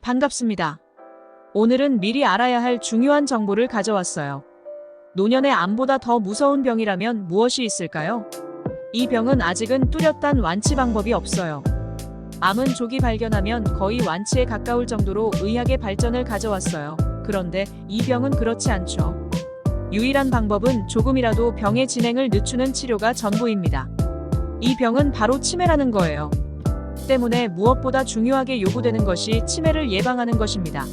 반갑습니다. 오늘은 미리 알아야 할 중요한 정보를 가져왔어요. 노년의 암보다 더 무서운 병이라면 무엇이 있을까요? 이 병은 아직은 뚜렷한 완치 방법이 없어요. 암은 조기 발견하면 거의 완치에 가까울 정도로 의학의 발전을 가져왔어요. 그런데 이 병은 그렇지 않죠. 유일한 방법은 조금이라도 병의 진행을 늦추는 치료가 전부입니다. 이 병은 바로 치매라는 거예요. 때문에 무엇보다 중요하게 요구되는 것이 치매를 예방하는 것입니다.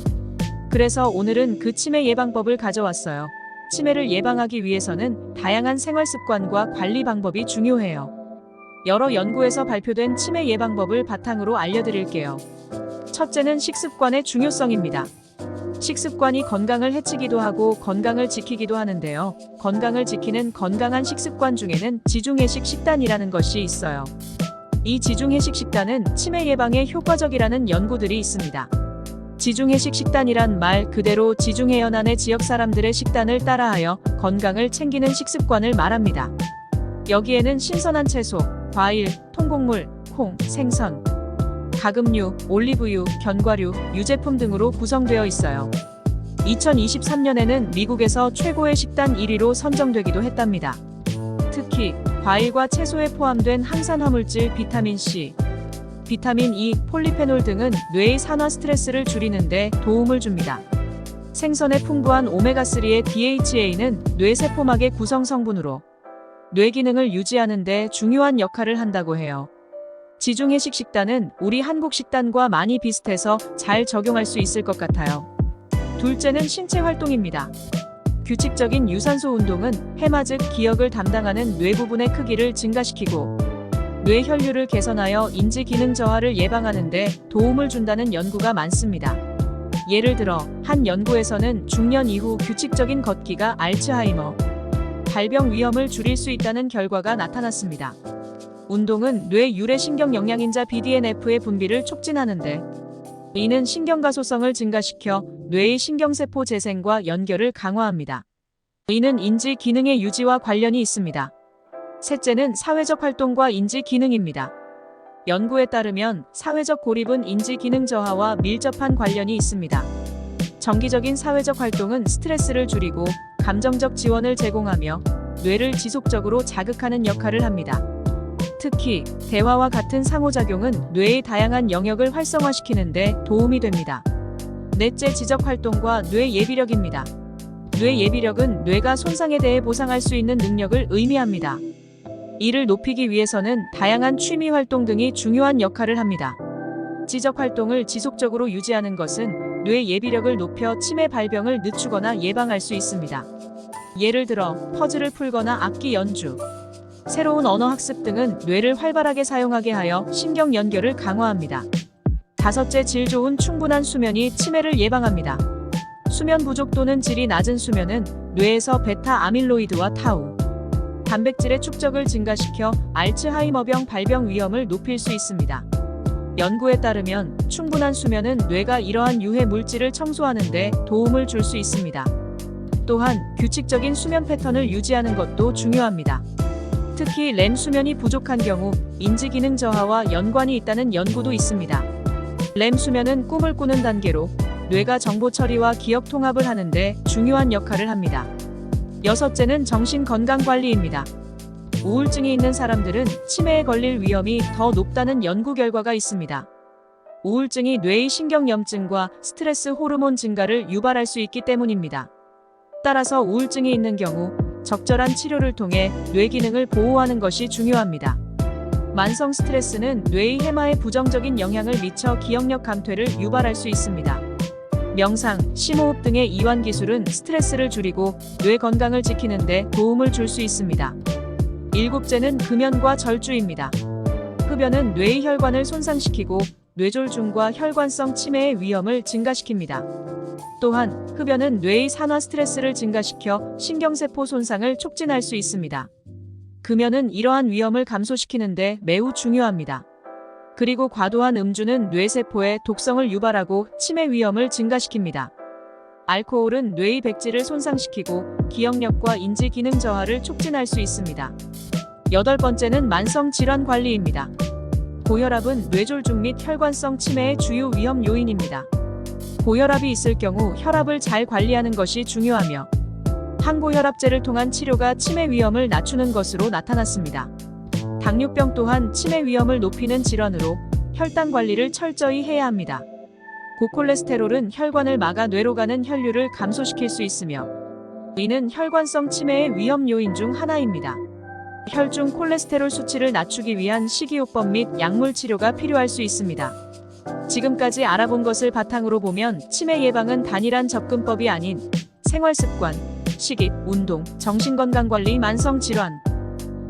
그래서 오늘은 그 치매 예방법을 가져왔어요. 치매를 예방하기 위해서는 다양한 생활 습관과 관리 방법이 중요해요. 여러 연구에서 발표된 치매 예방법을 바탕으로 알려드릴게요. 첫째는 식습관의 중요성입니다. 식습관이 건강을 해치기도 하고 건강을 지키기도 하는데요. 건강을 지키는 건강한 식습관 중에는 지중해식 식단이라는 것이 있어요. 이 지중해식 식단은 치매 예방에 효과적이라는 연구들이 있습니다. 지중해식 식단이란 말 그대로 지중해 연안의 지역 사람들의 식단을 따라하여 건강을 챙기는 식습관을 말합니다. 여기에는 신선한 채소, 과일, 통곡물, 콩, 생선, 가금류, 올리브유, 견과류, 유제품 등으로 구성되어 있어요. 2023년에는 미국에서 최고의 식단 1위로 선정되기도 했답니다. 특히 과일과 채소에 포함된 항산 화물질 비타민-C, 비타민-E, 폴리페놀 등은 뇌의 산화 스트레스를 줄이는 데 도움을 줍니다. 생선에 풍부한 오메가3의 DHA는 뇌세포막의 구성 성분으로 뇌 기능을 유지하는 데 중요한 역할을 한다고 해요. 지중해식 식단은 우리 한국 식단과 많이 비슷해서 잘 적용할 수 있을 것 같아요. 둘째는 신체 활동입니다. 규칙적인 유산소 운동은 해마 즉 기억을 담당하는 뇌 부분의 크기를 증가시키고 뇌 혈류를 개선하여 인지 기능 저하를 예방하는 데 도움을 준다는 연구가 많습니다. 예를 들어 한 연구에서는 중년 이후 규칙적인 걷기가 알츠하이머 발병 위험을 줄일 수 있다는 결과가 나타났습니다. 운동은 뇌 유래 신경 영양인자 BDNF의 분비를 촉진하는데 이는 신경가소성을 증가시켜 뇌의 신경세포 재생과 연결을 강화합니다. 이는 인지 기능의 유지와 관련이 있습니다. 셋째는 사회적 활동과 인지 기능입니다. 연구에 따르면 사회적 고립은 인지 기능 저하와 밀접한 관련이 있습니다. 정기적인 사회적 활동은 스트레스를 줄이고 감정적 지원을 제공하며 뇌를 지속적으로 자극하는 역할을 합니다. 특히 대화와 같은 상호작용은 뇌의 다양한 영역을 활성화시키는 데 도움이 됩니다. 넷째 지적 활동과 뇌 예비력입니다. 뇌 예비력은 뇌가 손상에 대해 보상할 수 있는 능력을 의미합니다. 이를 높이기 위해서는 다양한 취미 활동 등이 중요한 역할을 합니다. 지적 활동을 지속적으로 유지하는 것은 뇌 예비력을 높여 치매 발병을 늦추거나 예방할 수 있습니다. 예를 들어 퍼즐을 풀거나 악기 연주, 새로운 언어 학습 등은 뇌를 활발하게 사용하게 하여 신경 연결을 강화합니다. 다섯째 질 좋은 충분한 수면이 치매를 예방합니다. 수면 부족 또는 질이 낮은 수면은 뇌에서 베타 아밀로이드와 타우, 단백질의 축적을 증가시켜 알츠하이머병 발병 위험을 높일 수 있습니다. 연구에 따르면 충분한 수면은 뇌가 이러한 유해 물질을 청소하는 데 도움을 줄 수 있습니다. 또한 규칙적인 수면 패턴을 유지하는 것도 중요합니다. 특히 렘 수면이 부족한 경우 인지 기능 저하와 연관이 있다는 연구도 있습니다. 렘 수면은 꿈을 꾸는 단계로 뇌가 정보 처리와 기억 통합을 하는 데 중요한 역할을 합니다. 여섯째는 정신 건강 관리입니다. 우울증이 있는 사람들은 치매에 걸릴 위험이 더 높다는 연구 결과가 있습니다. 우울증이 뇌의 신경염증과 스트레스 호르몬 증가를 유발할 수 있기 때문입니다. 따라서 우울증이 있는 경우 적절한 치료를 통해 뇌 기능을 보호하는 것이 중요합니다. 만성 스트레스는 뇌의 해마에 부정적인 영향을 미쳐 기억력 감퇴를 유발할 수 있습니다. 명상, 심호흡 등의 이완 기술은 스트레스를 줄이고 뇌 건강을 지키는 데 도움을 줄 수 있습니다. 일곱째는 금연과 절주입니다. 흡연은 뇌의 혈관을 손상시키고 뇌졸중과 혈관성 치매의 위험을 증가시킵니다. 또한 흡연은 뇌의 산화 스트레스를 증가시켜 신경세포 손상을 촉진할 수 있습니다. 금연은 이러한 위험을 감소시키는 데 매우 중요합니다. 그리고 과도한 음주는 뇌세포에 독성을 유발하고 치매 위험을 증가시킵니다. 알코올은 뇌의 백질을 손상시키고 기억력과 인지 기능 저하를 촉진할 수 있습니다. 여덟 번째는 만성 질환 관리입니다. 고혈압은 뇌졸중 및 혈관성 치매의 주요 위험 요인입니다. 고혈압이 있을 경우 혈압을 잘 관리하는 것이 중요하며 항고혈압제를 통한 치료가 치매 위험을 낮추는 것으로 나타났습니다. 당뇨병 또한 치매 위험을 높이는 질환으로 혈당 관리를 철저히 해야 합니다. 고콜레스테롤은 혈관을 막아 뇌로 가는 혈류를 감소시킬 수 있으며 이는 혈관성 치매의 위험 요인 중 하나입니다. 혈중 콜레스테롤 수치를 낮추기 위한 식이요법 및 약물 치료가 필요할 수 있습니다. 지금까지 알아본 것을 바탕으로 보면 치매 예방은 단일한 접근법이 아닌 생활습관, 식입, 운동, 정신건강관리, 만성질환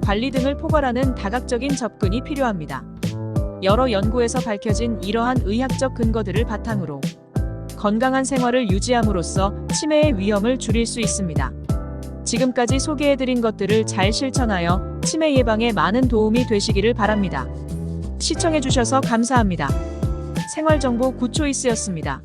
관리 등을 포괄하는 다각적인 접근이 필요합니다. 여러 연구에서 밝혀진 이러한 의학적 근거들을 바탕으로 건강한 생활을 유지함으로써 치매의 위험을 줄일 수 있습니다. 지금까지 소개해드린 것들을 잘 실천하여 치매 예방에 많은 도움이 되시기를 바랍니다. 시청해주셔서 감사합니다. 생활정보 굿초이스였습니다.